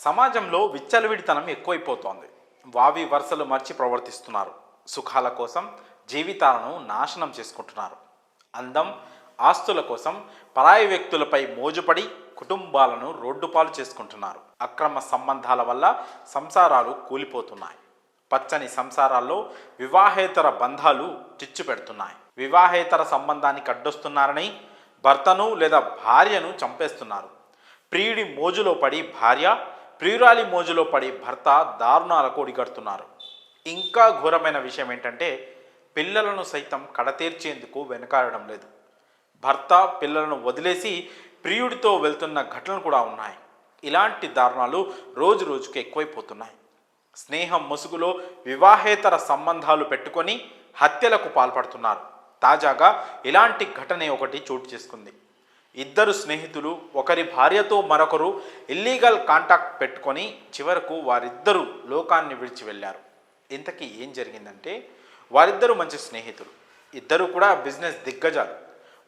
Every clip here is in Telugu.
సమాజంలో విచ్చలవిడితనం ఎక్కువైపోతోంది. వావి వరుసలు మర్చి ప్రవర్తిస్తున్నారు. సుఖాల కోసం జీవితాలను నాశనం చేసుకుంటున్నారు. అందం, ఆస్తుల కోసం పరాయి వ్యక్తులపై మోజుపడి కుటుంబాలను రోడ్డుపాలు చేసుకుంటున్నారు. అక్రమ సంబంధాల వల్ల సంసారాలు కూలిపోతున్నాయి. పచ్చని సంసారాల్లో వివాహేతర బంధాలు చిచ్చు పెడుతున్నాయి. వివాహేతర సంబంధానికి అడ్డొస్తున్నారని భర్తను లేదా భార్యను చంపేస్తున్నారు. ప్రియుడి మోజులో పడి భార్య, ప్రియురాలి మోజులో పడి భర్త దారుణాలకు ఒడిగడుతున్నారు. ఇంకా ఘోరమైన విషయం ఏంటంటే పిల్లలను సైతం కడతీర్చేందుకు వెనకాడడం లేదు. భర్త పిల్లలను వదిలేసి ప్రియుడితో వెళ్తున్న ఘటనలు కూడా ఉన్నాయి. ఇలాంటి దారుణాలు రోజు రోజుకు ఎక్కువైపోతున్నాయి. స్నేహం ముసుగులో వివాహేతర సంబంధాలు పెట్టుకొని హత్యలకు పాల్పడుతున్నారు. తాజాగా ఇలాంటి ఘటనే ఒకటి చోటు చేసుకుంది. ఇద్దరు స్నేహితులు ఒకరి భార్యతో మరొకరు ఇల్లీగల్ కాంటాక్ట్ పెట్టుకొని చివరకు వారిద్దరూ లోకాన్ని విడిచి వెళ్ళారు. ఇంతకీ ఏం జరిగిందంటే వారిద్దరూ మంచి స్నేహితులు, ఇద్దరు కూడా బిజినెస్ దిగ్గజాలు.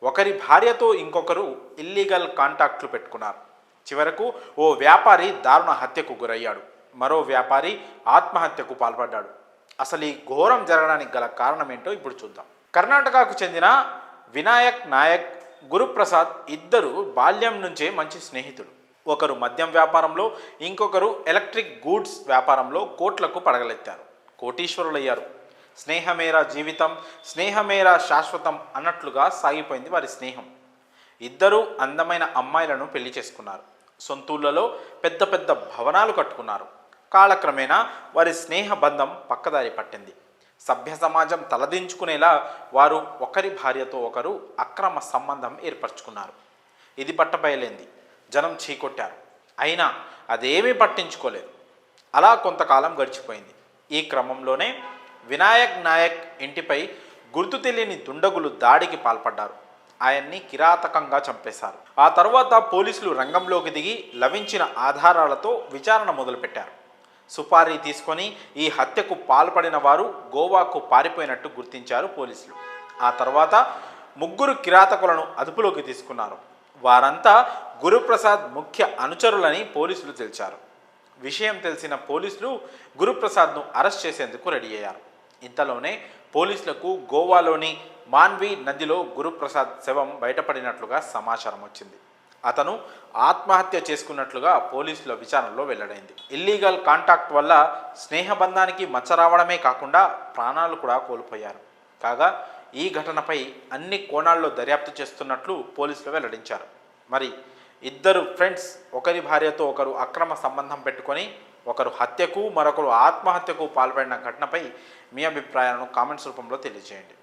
ఒకరి భార్యతో ఇంకొకరు ఇల్లీగల్ కాంటాక్ట్లు పెట్టుకున్నారు. చివరకు ఓ వ్యాపారి దారుణ హత్యకు గురయ్యాడు. మరో వ్యాపారి ఆత్మహత్యకు పాల్పడ్డాడు. అసలు ఈ ఘోరం జరగడానికి గల కారణం ఏంటో ఇప్పుడు చూద్దాం. కర్ణాటకకు చెందిన వినాయక్ నాయక్, గురుప్రసాద్ ఇద్దరు బాల్యం నుంచే మంచి స్నేహితులు. ఒకరు మద్యం వ్యాపారంలో, ఇంకొకరు ఎలక్ట్రిక్ గూడ్స్ వ్యాపారంలో కోట్లకు పడగలెత్తారు. కోటీశ్వరులయ్యారు. స్నేహమేరా జీవితం, స్నేహమేరా శాశ్వతం అన్నట్లుగా సాగిపోయింది వారి స్నేహం. ఇద్దరూ అందమైన అమ్మాయిలను పెళ్లి చేసుకున్నారు. సొంతూళ్లలో పెద్ద పెద్ద భవనాలు కట్టుకున్నారు. కాలక్రమేణా వారి స్నేహ బంధం పక్కదారి పట్టింది. సభ్య సమాజం తలదించుకునేలా వారు ఒకరి భార్యతో ఒకరు అక్రమ సంబంధం ఏర్పరచుకున్నారు. ఇది బట్టబయలైంది. జనం చీకొట్టారు. అయినా అదేమీ పట్టించుకోలేదు. అలా కొంతకాలం గడిచిపోయింది. ఈ క్రమంలోనే వినాయక్ నాయక్ ఇంటిపై గుర్తు తెలియని దుండగులు దాడికి పాల్పడ్డారు. ఆయన్ని కిరాతకంగా చంపేశారు. ఆ తర్వాత పోలీసులు రంగంలోకి దిగి లభించిన ఆధారాలతో విచారణ మొదలుపెట్టారు. సుపారీ తీసుకొని ఈ హత్యకు పాల్పడిన వారు గోవాకు పారిపోయినట్టు గుర్తించారు పోలీసులు. ఆ తర్వాత ముగ్గురు కిరాతకులను అదుపులోకి తీసుకున్నారు. వారంతా గురుప్రసాద్ ముఖ్య అనుచరులని పోలీసులు తెలిచారు. విషయం తెలిసిన పోలీసులు గురుప్రసాద్ను అరెస్ట్ చేసేందుకు రెడీ అయ్యారు. ఇంతలోనే పోలీసులకు గోవాలోని మాన్వి నదిలో గురుప్రసాద్ శవం బయటపడినట్లుగా సమాచారం వచ్చింది. అతను ఆత్మహత్య చేసుకున్నట్లుగా పోలీసుల విచారణలో వెల్లడైంది. ఇల్లీగల్ కాంటాక్ట్ వల్ల స్నేహబంధానికి మచ్చ రావడమే కాకుండా ప్రాణాలు కూడా కోల్పోయారు. కాగా ఈ ఘటనపై అన్ని కోణాల్లో దర్యాప్తు చేస్తున్నట్లు పోలీసులు వెల్లడించారు. మరి ఇద్దరు ఫ్రెండ్స్ ఒకరి భార్యతో ఒకరు అక్రమ సంబంధం పెట్టుకొని ఒకరు హత్యకు మరొకరు ఆత్మహత్యకు పాల్పడిన ఘటనపై మీ అభిప్రాయాలను కామెంట్స్ రూపంలో తెలియజేయండి.